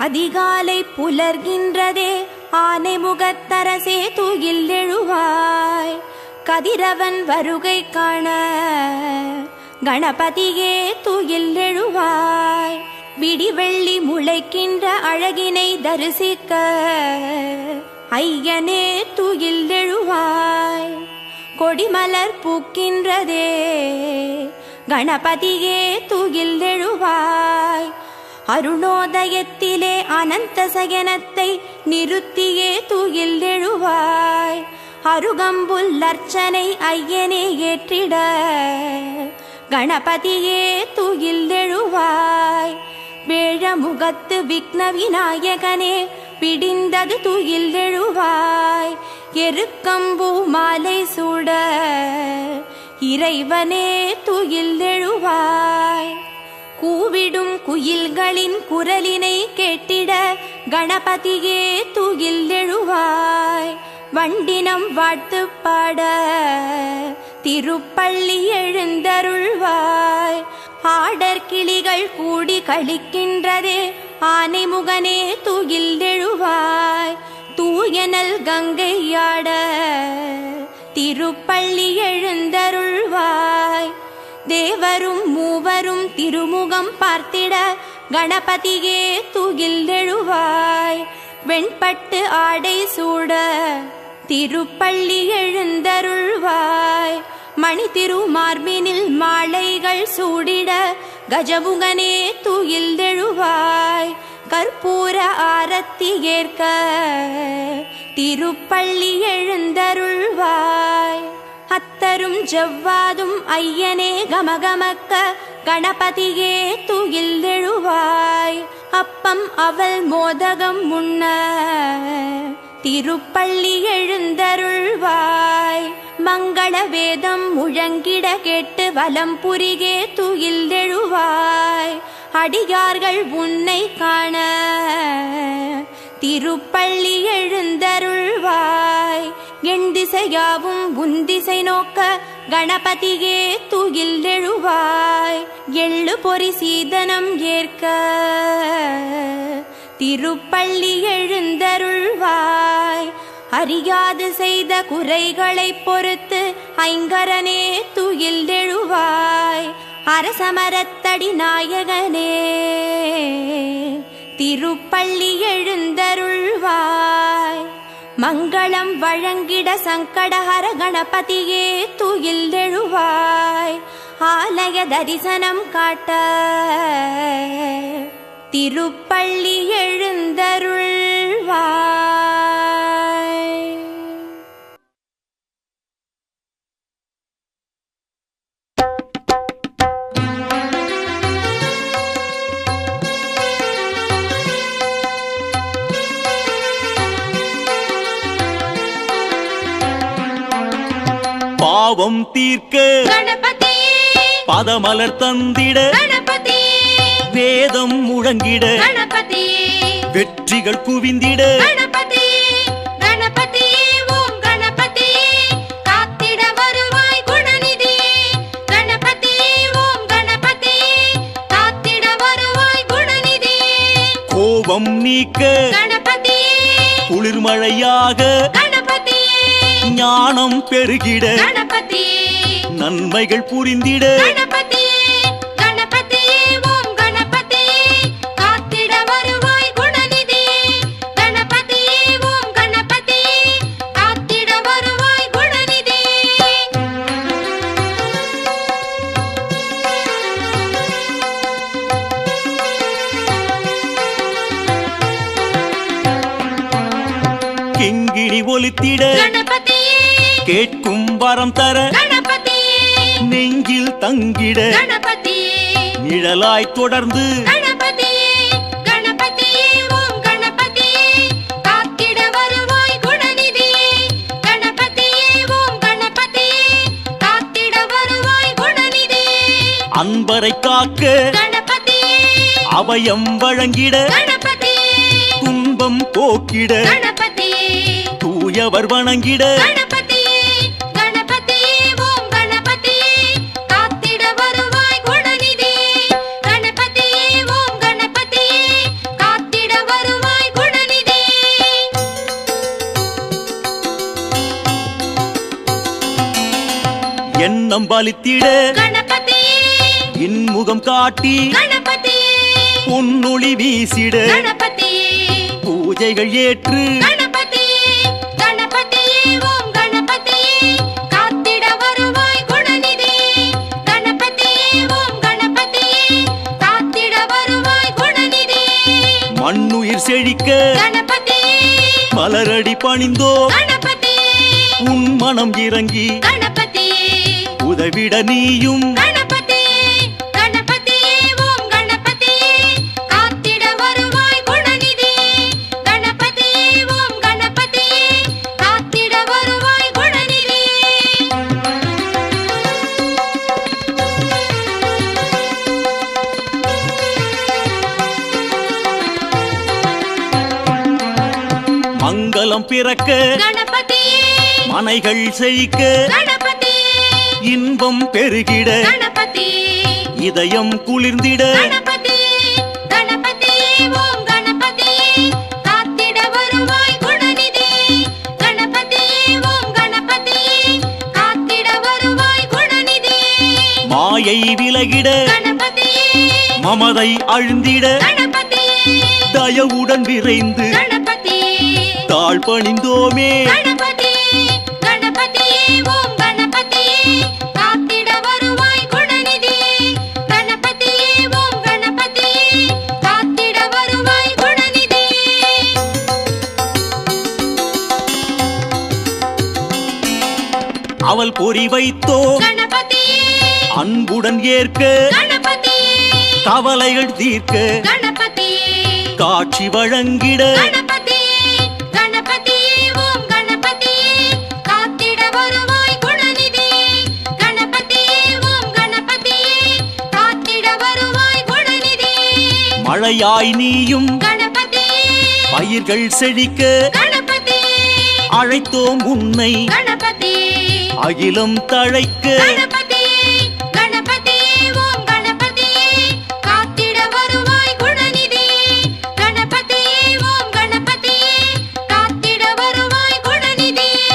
அதிகாலை புலர்கின்றதே ஆனை முகத்தரசே தூயில் எழுவாய். கதிரவன் வருகை காண கணபதியே தூயில் எழுவாய். விடிவெள்ளி முளைக்கின்ற அழகினை தரிசிக்க ஐயனே தூயில் எழுவாய். கொடிமலர் பூக்கின்றதே கணபதியே தூயில் எழுவாய். அருணோதயத்திலே அனந்த சயனத்தை நிறுத்தியே தூயில் எழுவாய். அருகம்புல் அர்ச்சனை ஐயனே ஏற்றிட கணபதியே தூயில் எழுவாய். வேழமுகத்து விக்ன விநாயகனே பிடிந்தது தூயில் எழுவாய். எருக்கம்பூ மாலை சூட இறைவனே தூயில் எழுவாய். கூவிடும் குயில்களின் குரலினை கேட்டிட கணபதியே தூயில் எழுவாய். வண்டினம் வாழ்த்து பாட திருப்பள்ளி எழுந்தருள்வாய். ஆடர் கிளிகள் கூடி கழிக்கின்றதே ஆனைமுகனே தூயில் எழுவாய். தூயனல் கங்கையாட திருப்பள்ளி எழுந்தருள்வாய். தேவரும் மூவரும் திருமுகம் பார்த்திட கணபதியே தூயில் எழுவாய். வெண்பட்டு ஆடை சூட திருப்பள்ளி எழுந்தருள்வாய். மணி திருமார்பினில் மாலைகள் சூடிட கஜமுகனே தூயில் எழுவாய். கற்பூர ஆரத்தி ஏற்க திருப்பள்ளி எழுந்தருள்வாய். அத்தரும் ஜவ்வாதும் ஐயனே கமகமக்க கணபதியே தூயில் எழுவாய். அப்பம் அவல் மோதகம் முன்ன திருப்பள்ளி எழுந்தருள்வாய். மங்கள வேதம் முழங்கிட கேட்டு வலம் புரிகே தூயில் எழுவாய். அடியார்கள் உன்னை காண திருப்பள்ளி எழுந்தருள்வாய். என் திசையாவும் உன் திசை நோக்க கணபதியே தூயில் எழுவாய். எள்ளு பொறி சீதனம் ஏற்க திருப்பள்ளி எழுந்தருள்வாய். அறியாது செய்த குறைகளை பொறுத்து ஐங்கரனே தூயில் எழுவாய். அரசமரத்தடி நாயகனே திருப்பள்ளி எழுந்தருள்வாய். மங்களம் வழங்கிட சங்கடஹர கணபதியே தூயில் எழுவாய். ஆலய தரிசனம் காட்ட திருப்பள்ளி எழுந்தருள்வாய். பாவம் தீர்க்க கணபதியே, பதமலர் தந்திட கணபதியே, வேதம் முழங்கிட கணபதியே, வெற்றிகள் குவிந்திட கணபதியே, கணபதியே, ஓம் கணபதியே, காத்திட வருவாய் குணநிதியே, கணபதியே, ஓம் கணபதியே, காத்திட வருவாய் குணநிதியே, கோபம் நீக்க கணபதியே, குளிர்மழையாக கணபதியே, ஞானம் பெருகிட கணபதியே, நன்மைகள் புரிந்திட கணபதியே, கணபதியே, ஓம் கணபதியே, காத்திட வருவாய் குணநிதியே, கணபதியே, ஓம் கணபதியே, காத்திட வருவாய் குணநிதியே. கிங்கிணி ஒலித்திட கணபதியே, கேட்கும் வரம் தர கணபதியே, நெஞ்சில் தங்கிட கணபதியே, நிழலாய் தொடர்ந்து கணபதியே, கணபதியே, ஓம் கணபதியே, காத்திட வருவாய் குணநிதியே, கணபதியே, ஓம் கணபதியே, காத்திட வருவாய் குணநிதியே, அன்பரை காக்க கணபதியே, அபயம் வழங்கிட கணபதியே, துன்பம் போக்கிட கணபதியே, தூயவர் வணங்கிட கணபதியே, கணபதியே, ஓம் கணபதியே, காத்திட வருவாய் எண்ணம் பலித்திட கணபதியே இன்முகம் காட்டி கணபதியே பொன்னொளி வீசிட கணபதியே பூஜைகள் ஏற்று கணபதியே கணபதியே ஓம் கணபதியே காத்திட வருவாய் குணநிதியே கணபதியே ஓம் கணபதியே காத்திட வருவாய் குணநிதியே மண்ணுயிர் செழிக்க கணபதியே மலரடி பணிந்தோ கணபதியே உன் மனம் இறங்கி கணபதியே உதவிட நீயும் கணபதியே கணபதியே ஓம் கணபதியே காத்திட வருவாய் குணநிதியே கணபதியே ஓம் கணபதியே காத்திட வருவாய் குணநிதியே மங்களம் பிறக்க கணபதியே மனைகள் செழிக்க கணபதியே இன்பம் பெருகிட கணபதியே இதயம் குளிர்ந்திட கணபதியே கணபதியே ஓம் கணபதியே காத்திட வருவாய் குணநிதியே கணபதியே ஓம் கணபதியே காத்திட வருவாய் குணநிதியே மாயை விலகிட கணபதியே மமதை அழுந்திட கணபதியே தயவுடன் விரைந்து கணபதியே தாழ் பணிந்தோமே கணபதியே கணபதியே ஓம் கணபதியே காத்திட வருவாய் குணநிதியே கணபதியே ஓம் கணபதியே காத்திட வருவாய் குணநிதியே அவள் பொறி வைத்தோ கணபதியே அன்புடன் ஏற்க கணபதியே கவலைகள் தீர்க்க கணபதியே காட்சி வழங்கிட கணபதியே கணபதியே ஓம் கணபதியே காத்திட வருவாய் குணநிதியே கணபதியே ஓம் கணபதியே காத்திட வருவாய் குணநிதியே மழையாய் நீயும் கணபதியே பயிர்கள் செழிக்க கணபதியே அழைத்தோம் உன்னை கணபதியே அகிலம் தழைக்க கணபதியே கணபதியே ஓம் கணபதியே காத்திட வருவாய் குணநிதியே கணபதியே ஓம் கணபதியே காத்திட வருவாய் குணநிதியே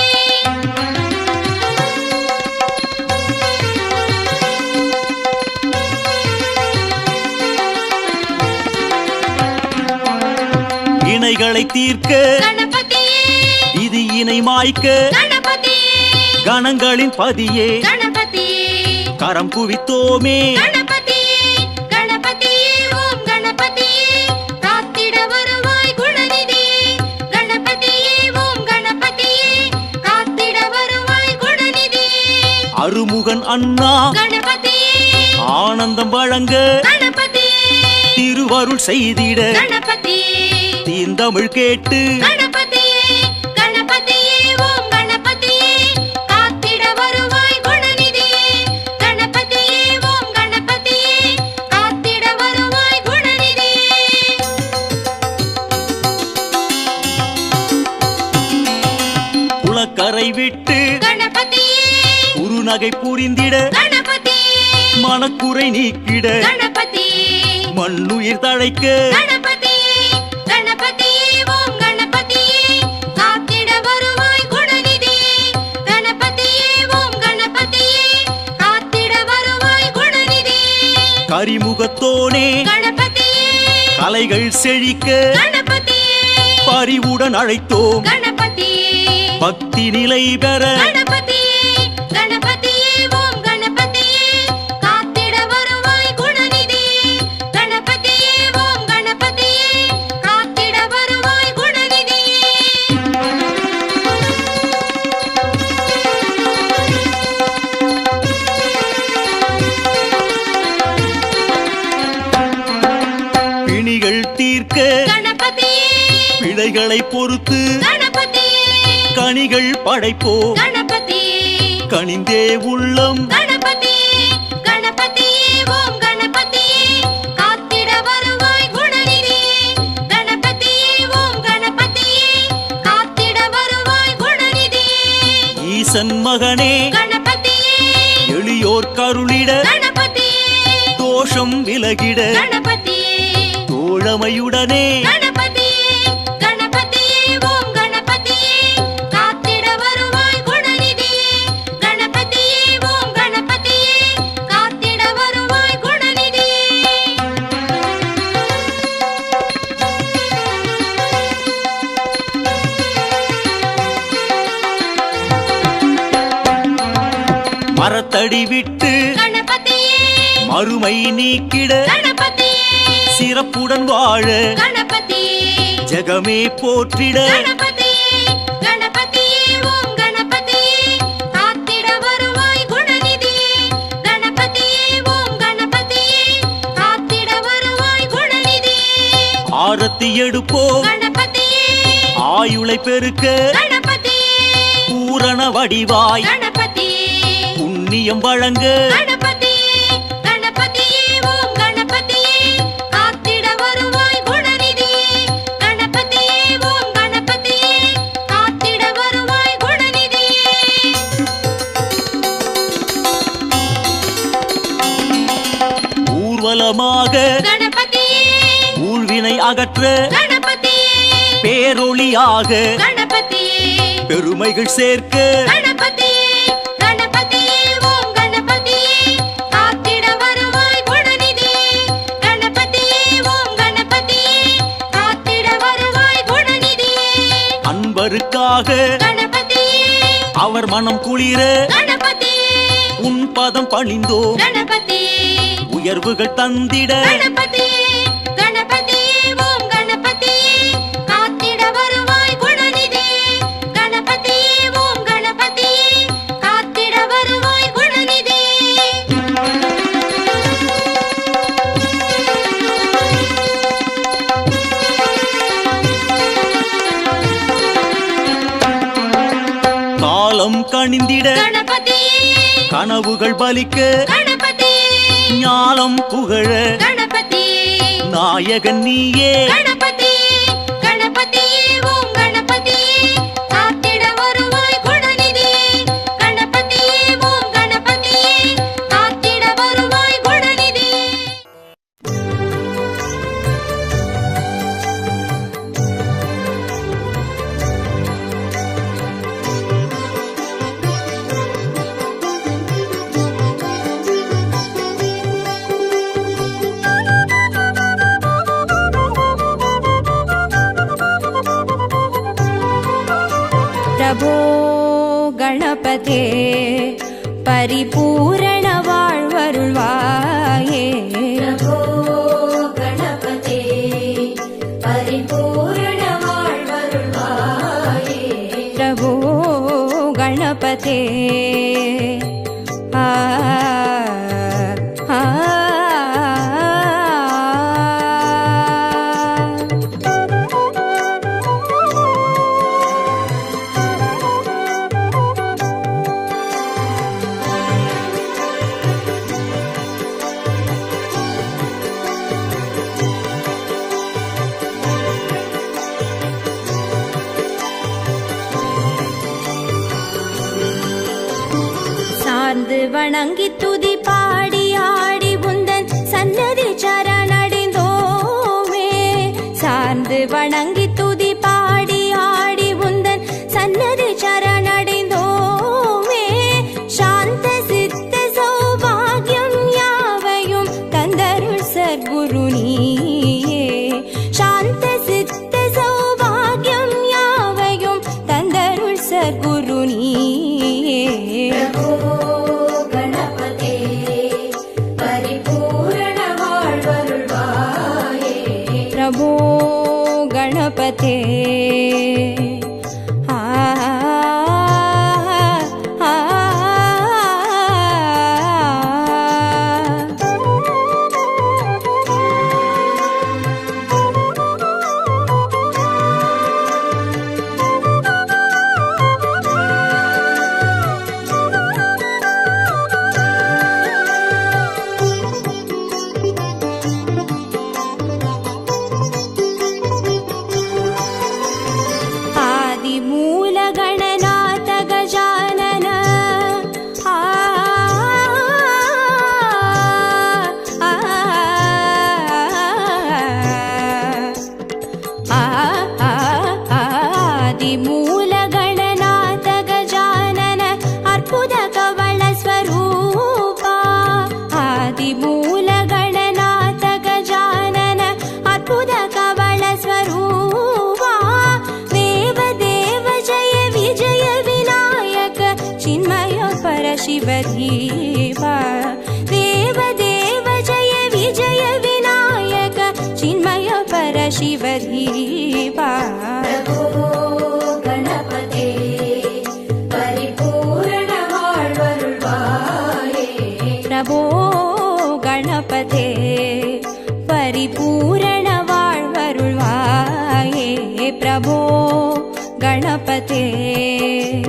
இணைகளை தீர்க்க கணபதியே விதியினை மாய்க்க கணபதியே கணங்களின் பதியே கணபதியே கரம் குவித்தோமே கணபதியே கணபதியே ஓம் கணபதியே காத்திட வருவாய் குணநிதியே கணபதியே ஓம் கணபதியே காத்திட வருவாய் குணநிதியே அருமுகன் அண்ணா கணபதியே ஆனந்தம் வழங்க கணபதியே திருவருள் செய்திட கணபதியே தீந்தமிழ் கேட்டு கணபதியே கணபதியே ஓம் கணபதியே காத்திட வருவாய் குணநிதியே கணபதியே ஓம் கணபதியே காத்திட வருவாய் குணநிதியே குளக்கரை விட்டு கணபதியே குறுநகை புரிந்திட கணபதியே மனக்குறை நீக்கிட கணபதியே மண்ணுயிர் தழைக்க கணபதியே கணபதியே ஓம் கணபதியே காத்திட வருவாய் குணநிதியே கணபதியே ஓம் கணபதியே காத்திட வருவாய் குணநிதியே கரிமுகத்தோனே கணபதியே கலைகள் செழிக்க கணபதியே பரிவுடன் அழைத்தோம் கணபதியே பக்தி நிலை பெற கணபதியே கணபதியே ஓம் கணபதியே காத்திட வருவாய் குணநிதியே கணபதியே ஓம் கணபதியே காத்திட வருவாய் குணநிதியே பிணிகள் தீர்க்க கணபதியே பிழைகளை பொறுத்து கணபதியே கனிகள் படைப்போ கணபதியே கனிந்தே உள்ளம் கணபதியே கணபதியே ஓம் கணபதியே காத்திட வருவாய் குணநிதியே கணபதியே ஓம் கணபதியே காத்திட வருவாய் குணநிதியே ஈசன் மகனே கணபதியே எளியோர் கருளிட கணபதியே தோஷம் விலகிட கணபதியே தோழமையுடனே கணபதியே கணபதியே ஓம் கணபதியே காத்திட வருவாய் குணநிதியே கணபதியே ஓம் கணபதியே வடிவிட்டு கணபதியே மறுமை நீக்கிட கணபதியே சிறப்புடன் வாழ கணபதியே ஜெகமே போற்றிட கணபதியே கணபதியே ஓம் கணபதியே காத்திட வருவாய் குணநிதியே கணபதியே ஓம் கணபதியே காத்திட வருவாய் குணநிதியே ஆரத்தி எடுப்போம் கணபதியே ஆயுளை பெருக்க கணபதியே பூரண வடிவாய் கணபதியே புண்ணியம் வழங்க கணபதியே கணபதியே ஓம் கணபதியே காத்திட வருவாய் குணநிதியே கணபதியே ஓம் கணபதியே காத்திட வருவாய் குணநிதியே ஊர்வலமாக கணபதியே ஊழ்வினை அகற்ற கணபதியே பேரொளியாக கணபதியே பெருமைகள் சேர்க்க கணபதியே கணபதியே ஓம் கணபதியே காத்திட வருவாய் குணநிதியே கணபதியே ஓம் கணபதியே காத்திட வருவாய் குணநிதியே அன்பருக்காக கணபதியே அவர் மனம் குளிர கணபதியே உன் பதம் பணிந்தோ கணபதியே உயர்வுகள் தந்திட கணபதியே கணபதியே ஓம் கணபதியே காத்திட வருவாய் குணநிதியே கணபதியே ஓம் கணபதியே காத்திட வருவாய் குணநிதியே காலம் கணிந்திட கணபதியே கனவுகள் பலிக்க கணபதியே ஞானம் புகழ கணபதியே நாயகன் நீயே கணபதியே கணபதியே ஓம் கணபதியே காத்திட வருவாய் குணநிதியே கணபதியே ஓம் கணபதியே காத்திட வருவாய் குணநிதியே प्रभो गणपते परिपूर्ण வாழ்வருள்வாயே प्रभो गणपते परिपूर्ण வாழ்வருள்வாயே प्रभो गणपते आ आ சார்ந்து வணங்கி துதி பாடி ஆடி உந்தன் சன்னதி சரணடைந்தோமே சார்ந்து வணங்கி துதி பாடி ஆடி உந்தன் சன்னதி சரணடைந்தோமே சாந்த சித்த சௌபாகியம் யாவையும் தந்தருள் சர்க்குரு நீயே சாந்த சித்த சௌபாகியம் யாவையும் தந்தருள் சர்க்குரு நீயே प्रभो गणपते परिपूर्ण வாழ்வருள்வாயே प्रभो गणपते आ आ आदिमूलगणनाथ गजानन आ आ आदिमूलगणनाथ गजानन अर्पुद कवल स्वरूपा आदिमूलगणनाथ गजानन अर्पुद कवल स्वरूपा देवदेव जय विजय विनायक चिन्मय परशिवधी गणपते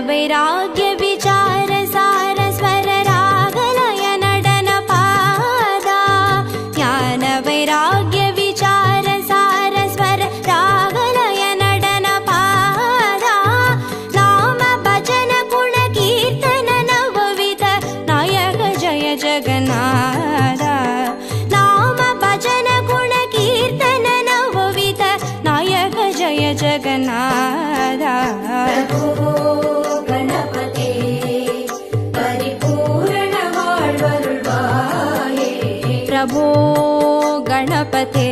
वैराग्य विचार सार स्वर रागलय नडन पादा ज्ञान वैराग्य विचार सार स्वर रागलय नडन पादा नाम भजन गुण कीर्तन नवविध नायक जय जगन्नाथ नाम भजन गुण कीर्तन नवविध नायक जय जगन्नाथ प्रभो गणपते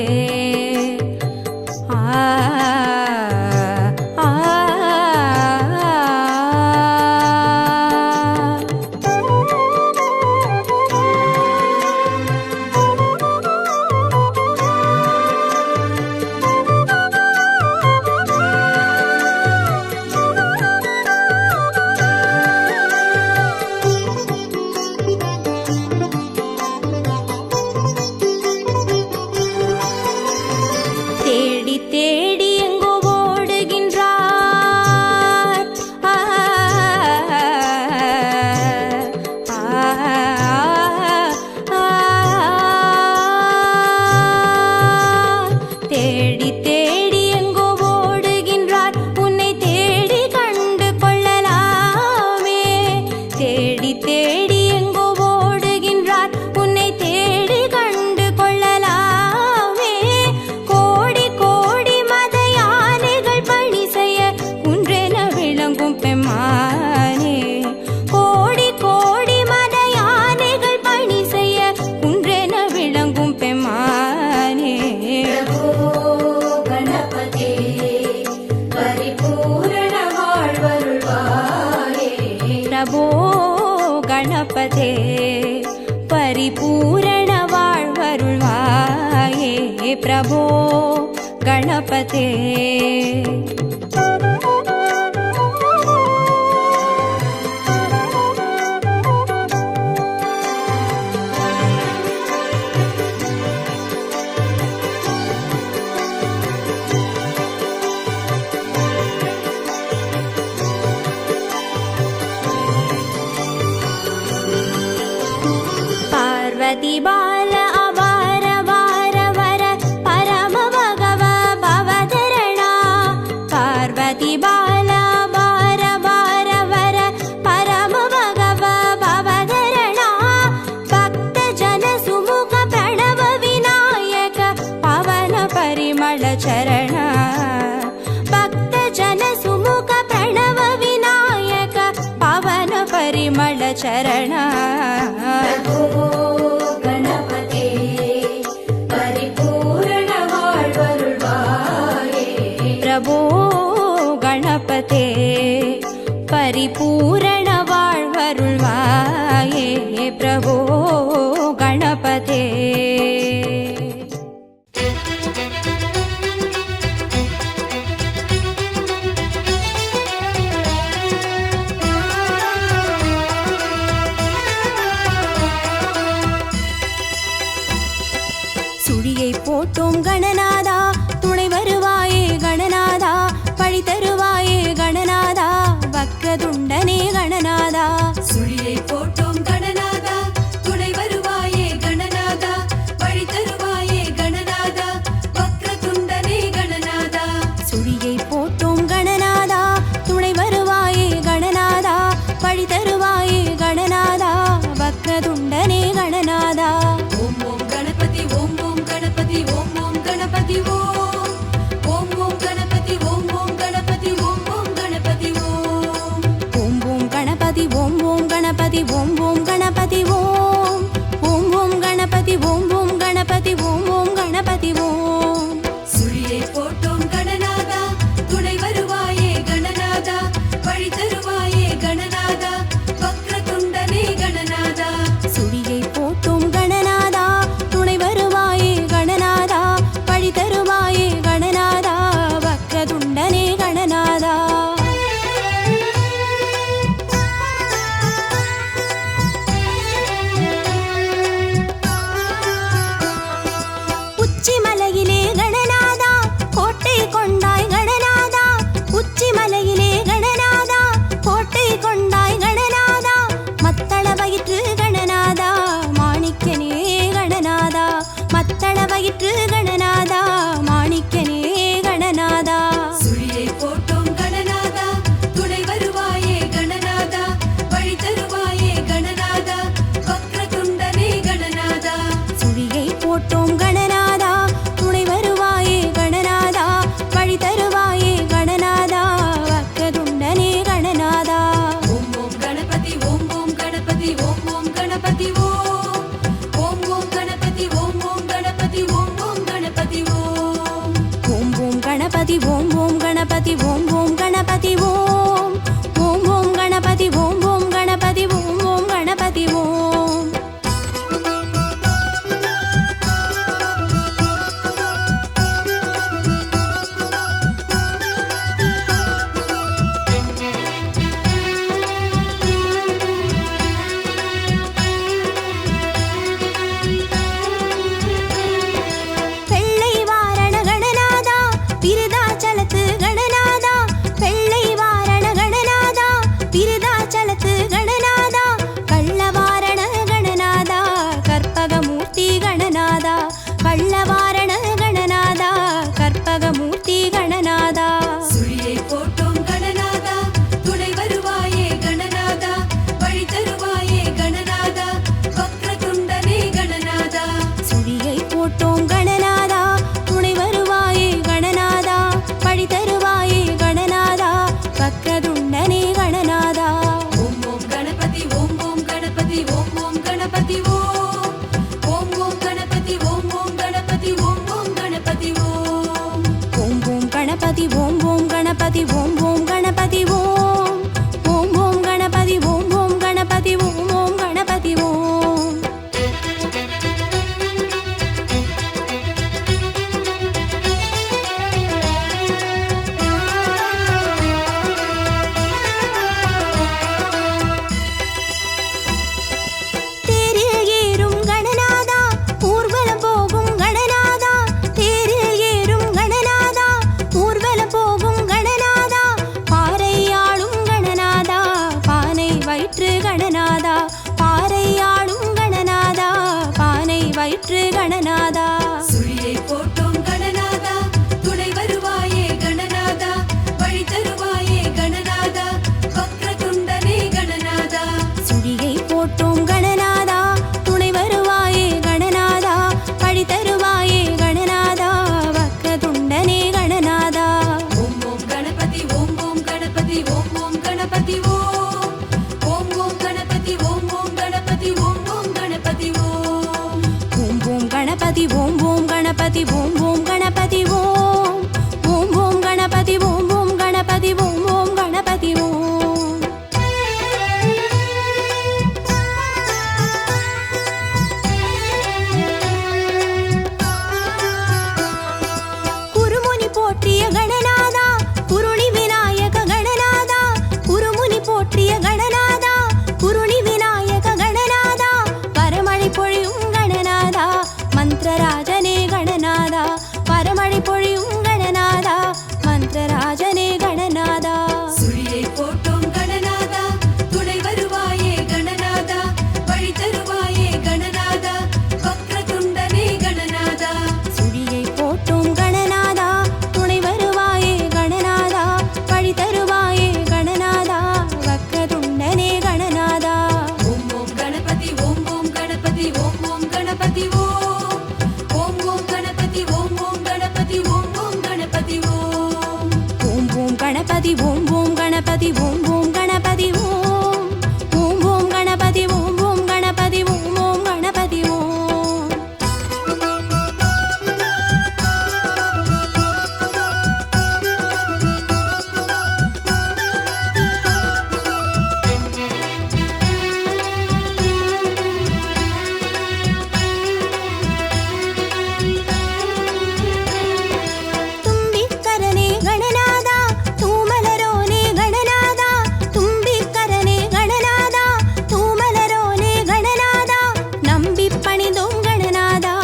प्रभो गणपते परिपूर्ण வாழ்வருள்வாயே प्रभो गणपते पार्वती बाल अवार वार वर परम भगव भवधरणा पार्वती बाल अवार वार वर परम भगव भवधरणा भक्त जन सुमुख प्रणव विनायक पवन परिमल चरण भक्त जन सुमुख प्रणव विनायक पवन परिमल चरण प्रभो गणपते परिपूर्ण வாழ்வருள்வாயே प्रभो गणपते சுழியை போட்டோம் கணநாதா துணை வருவாயே கணநாதா பழி தருவாயே கணநாதா வக்ரதுண்டனே கணநாதா சுழியை போட்டோம் கணநாதா துணை வருவாயே கணநாதா வழி தருவாயே கணநாதா வக்ரதுண்டனே கணநாதா சுழியை போட்டோம் கணநாதா துணை வருவாயே கணநாதா பழி தருவாயே கணநாதா வக்ரதுண்டனே கணநாதா ஓம் ஓம் கணபதி ஓம் ஓம் கணபதி ஓம் ஓம் கணபதி ஓம் ஓம் ஓம் கணபதி ஓம் ஓம் கணபதி ஓம் ஓம் கணபதி ஓம் ஓம் ஓம் கணபதி ஓம் ஓம் கணபதி ஓம் ஓம் கணபதி ஓம் ஓம் ஓம் கணபதி ஓம் ஓம் கணபதி ஓம் ஓம் கணபதி ஓம் சுழியை போட்டோம் கணநாதா துணை கணபதி ஓம் ஓம் கணபதி ஓம் ஓம் கணபதி ஓம் ஓம் ஓம் கணபதி ஓம் ஓம் கணபதி ஓம் ஓம் கணபதி ஓம் தும்பிக்கரனே கணநாதா தூமலரோனே கணநாதா தும்பிக்கரனே கணநாதா தூமலரோனே கணநாதா நம்பி பணிந்தோம் கணநாதா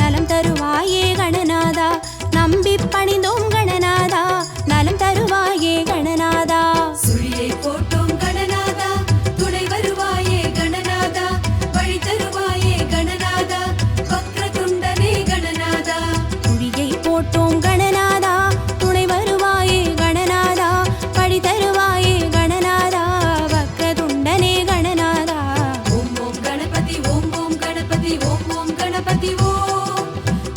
நலம் தருவாயே கணநாதா நம்பி பணிந்தோம் கணநாதா நலம் தருவாயே கணநாதா சுழியை போட்டோம் கணநாதா துணை வருவாயே கணநாதா வழி தருவாயே கணநாதா வக்ரதுண்டனே கணநாதா குழியை போட்டோம் கணநாதா துணை வருவாயே கணநாதா படி தருவாயே கணநாதா வக்ரதுண்டனே கணநாதா ஓம் ஓம் கணபதி ஓம் ஓம் கணபதி ஓம் ஓம் கணபதி ஓம்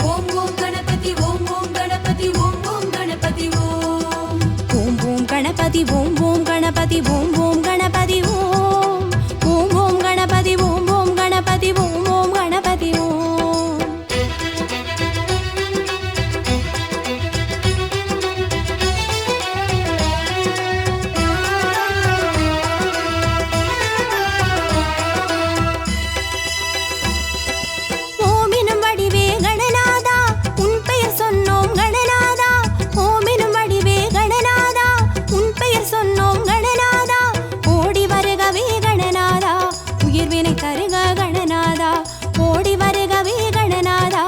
ஓம் ஓம் கணபதி ஓம் ஓம் கணபதி ஓம் ஓம் கணபதி ஓம் ஓம் ஓம் கணபதி ஓம் ஓம் கணபதி ஓம் ஓம் கணபதி ஓம் ஓம் ஓம் கணபதி ஓம் ஓம் கணபதி ஓம் ஓம் கணபதி ஓம் ஓமினும் வடிவே கணநாதா உன் பெயர் சொன்னோம் கணநாதா ஓமினும் வடிவே கணநாதா உன் பெயர் சொன்னோம் கணநாதா ஓடி வருகவே கணநாதா உயிர்வினை தருக கணநாதா ஓடி வருகவே கணநாதா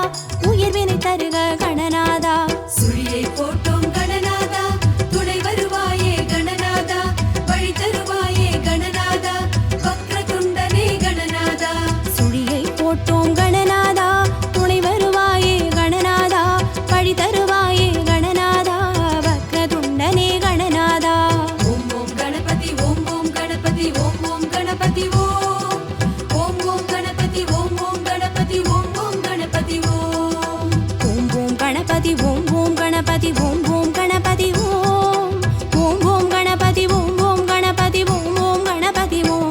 உயிர்வினை தருக கணநாதா சுழியை போட்டோம் கணநாதா துணை வருவாயே கணநாதா வழி தருவாயே கணநாதா வக்ரதுண்டனே கணநாதா சுழியை போட்டோம் கணநாதா துணை வருவாயே கணநாதா பழி தருவாயே கணநாதா வக்ரதுண்டனே கணநாதா ஓம் ஓம் கணபதி ஓம் ஓம் கணபதி ஓம் ஓம் கணபதி ஓம் ஓம் ஓம் கணபதி ஓம் ஓம் கணபதி ஓம் ஓம் கணபதி ஓம் ஓம் ஓம் கணபதி ஓம் ஓம் கணபதி ஓம் ஓம் கணபதி ஓம் ஓம் ஓம் கணபதி ஓம் ஓம் கணபதி ஓம் ஓம் கணபதி ஓம்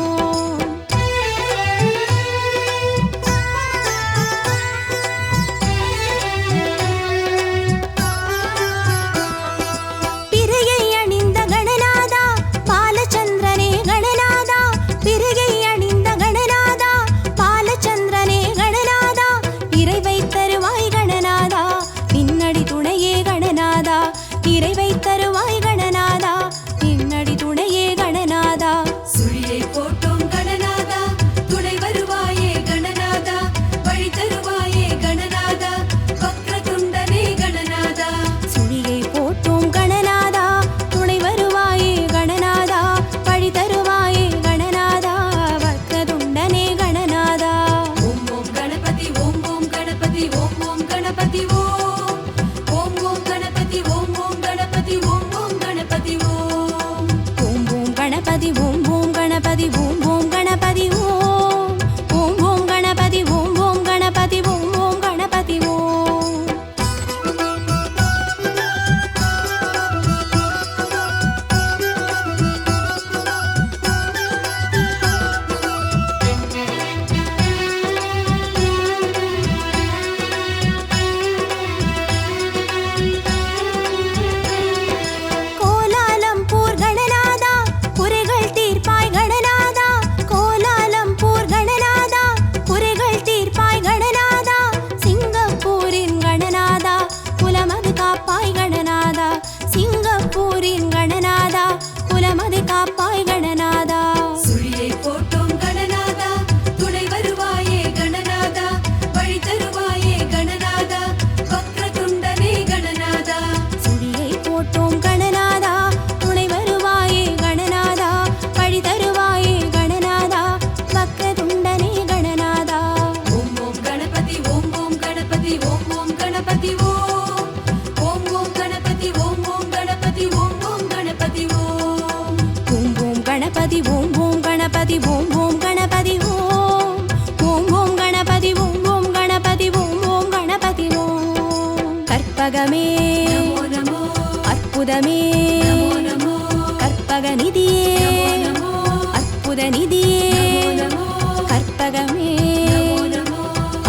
பிறையை அணிந்த கணநாதா பாலச்சந்திரனே கணநாதா பிறையை அணிந்த கணநாதா பாலச்சந்திரனே கணநாதா இறைவை தருவாய் கணநாதா நின்னடி துணையே கணநாதா இறைவை தருவாய் கணநாதா நின்னடி துணையே கணநாதா சுழியை போட்டோம் கணநாதா துணை வருவாயே கணநாதா வழி தருவாயே கணநாதா வக்ரதுண்டனே கணநாதா சுழியை போட்டோம் கணநாதா துணை வருவாயே கணநாதா பழி தருவாயே கணநாதா வக்ரதுண்டனே கணநாதா ஓம் ஓம் கணபதி ஓம் ஓம் கணபதி ஓம் ஓம் கணபதி ஓம் ஓம் ஓம் கணபதி ஓம் ஓம் கணபதி ஓம் ஓம் கணபதி ஓம் ஓம் ஓம் கணபதி ஓம் ஓம் கணபதி ஓம் ஓம் கணபதி ஓம் ஓம் ஓம் கணபதி ஓம் ஓம் கணபதி ஓம் ஓம் கணபதி ஓம் கோலாலம்பூர் கணநாதா குறைகள் தீர்ப்பாய் கணநாதா நிதியே அற்புத நிதியே கற்பகமே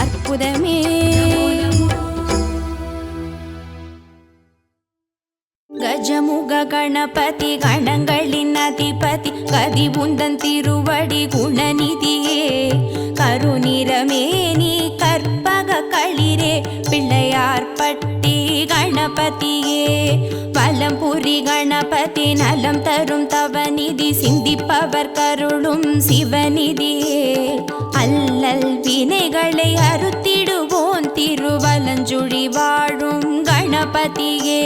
அற்புதமே கஜமுக கணபதி கணங்களின் அதிபதி கதி உந்தன் திருவடி குணநிதியே கருநிறமேனி கற்பக களிரே பிள்ளையார் பட்டி கணபதியே வலம்புரி கணபதி நலம் தரும் தவநிதி சிந்திப்பவர் கருளும் சிவநிதியே அல்லல் வினைகளை அறுத்திடுவோன் திருவலஞ்சுழி வாழும் கணபதியே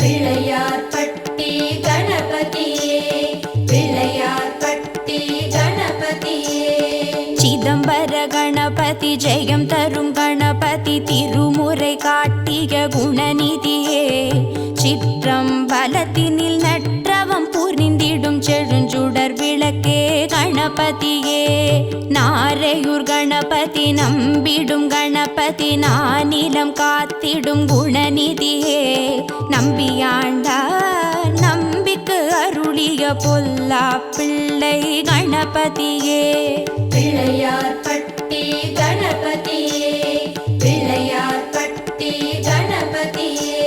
பிள்ளையார் பட்டி கணபதியே பிள்ளையார் பட்டி கணபதியே சிதம்பர கணபதி ஜெயம் தரும் கணபதி திருமுறை காட்டிய குணநிதியே சிற்றம்பலத்தினில் நற்றவம் புரிந்திடும் செழுஞ்சுடர் விளக்கே கணபதியே நாரையூர் கணபதி நம்பிடும் கணபதி நானிலம் காத்திடும் குணநிதியே நம்பியாண்டார் நம்பிக்கு அருளிய பொல்லா பிள்ளை கணபதியே பிள்ளையார் பட்டி கணபதியே பிள்ளையார் பட்டி கணபதியே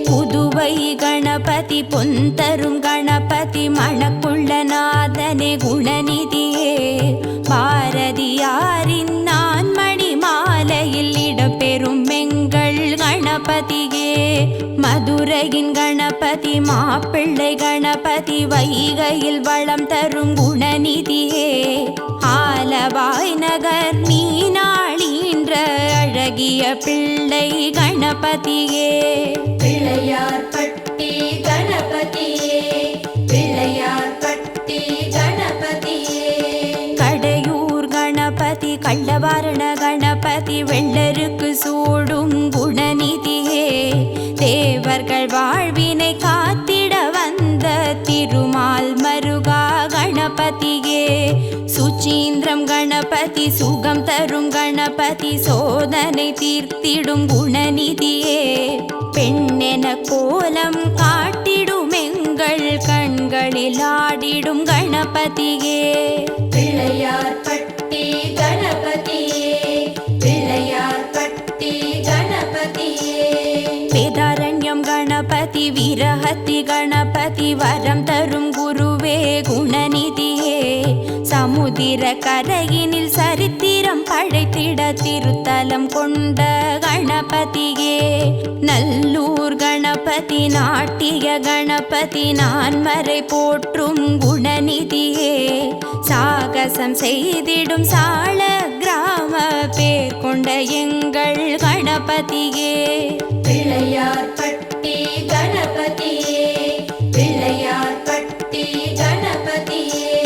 புதுவை கணபதி பொந்தரும் கணபதி மணக்குள்ள நாதனே குணநிதியே பாரதியாரின் நான்மணி மாலையில் இடம்பெறும் எங்கள் கணபதியே மதுரையின் கணபதி மாப்பிள்ளை கணபதி வைகையில் வளம் தரும் குணநிதியே ஆலவாய் நகர் மீனாளின்ற அழகிய பிள்ளை கணபதியே பிள்ளையார் பட்டி கணபதியே பிள்ளையார் பட்டி கணபதியே கடையூர் கணபதி கள்ளவாரண கணபதி வெள்ளருக்கு சூடும் குணநிதியே தேவர்கள் வாழ்வினை காத்திட வந்த திருமால் மருகா கணபதியே சுச்சீந்திரம் கணபதி சுகம் தரும் கணபதி சோதனை தீர்த்திடும் குணநிதியே பெண்ணென கோலம் காட்டிடும் எங்கள் கண்களில் ஆடிடும் கணபதியே பிள்ளையார் பட்டி கணபதியே பிள்ளையார் பட்டி கணபதியே வேதாரண்யம் கணபதி வீரஹத்தி கணபதி வரம் தரும் குருவே குணநிதியே சமுதிர கரையினில் சரித்திரம் படைத்திட திருத்தலம் கொண்ட கணபதியே நல்லூர் கணபதி நாட்டிய கணபதி நான்மறை போற்றும் குணநிதியே சாகசம் செய்திடும் சால கிராம பேர் கொண்ட எங்கள் கணபதியே பிள்ளையார் பட்டி கணபதியே பிள்ளையார் பட்டி கணபதியே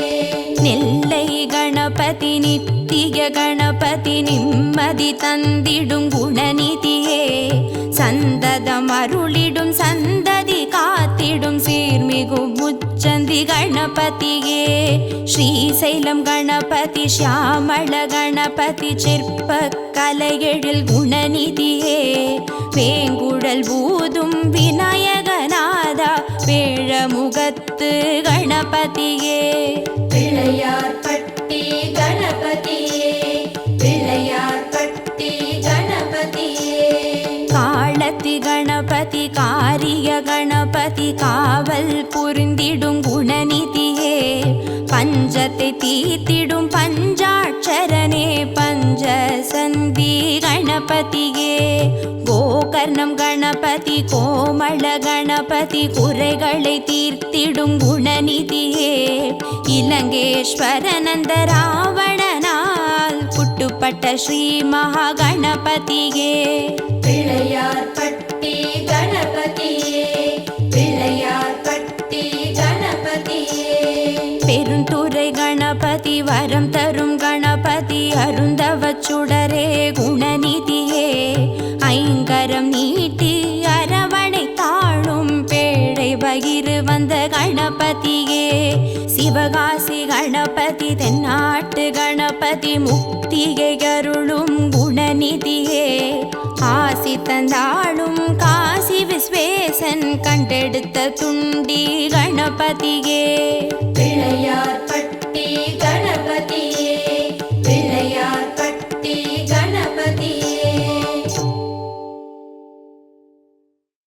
நெல்லை கணபதி நித்திய கணபதி நிம்மதி தந்திடும் குணநிதியே சந்ததம் அருளிடும் சந்ததி காத்திடும் சீர்மிகு முச்சந்தி கணபதியே ஸ்ரீசைலம் கணபதி ஷியாமள கணபதி சிற்ப கலையெழில் குணநிதியே வேங்குழல் பூதும் விநாயகநாதா வேழமுகத்து கணபதியே பிள்ளையார் பட்டி கணபதியே பிள்ளையார் பட்டி கணபதியே காளத்தி கணபதி காரிய கணபதி காவல் புரிந்திடும் குணநிதியே பஞ்சத்தை தீர்த்திடும் பஞ்சாட்சரனே பஞ்சசந்தி கணபதியே கோகர்ணம் கணபதி கோமள கணபதி குறைகளை தீர்த்திடும் குணநிதியே இலங்கேஸ்வரனந்த ராவணனால் புட்டுப்பட்ட ஸ்ரீ மகா கணபதியே பிள்ளையார் பட்டி கணபதியே பிள்ளையார் பட்டி கணபதியே பெருந்துறை கணபதி வரம் தரும் கணபதி அருந்தவச்சுடரே குணநிதியே ஐங்கரம் நீட்டி அரவணை தாழும் பேழை வயிறு வந்த கணபதியே சிவகாசி கணபதி தென்னாட்டு கணபதி முக்தியை அருளும் குணநிதியே ஆசி தந்தாளும் காசி விஸ்வேசன் கண்டெடுத்த துண்டி கணபதியே பிள்ளையார் பட்டி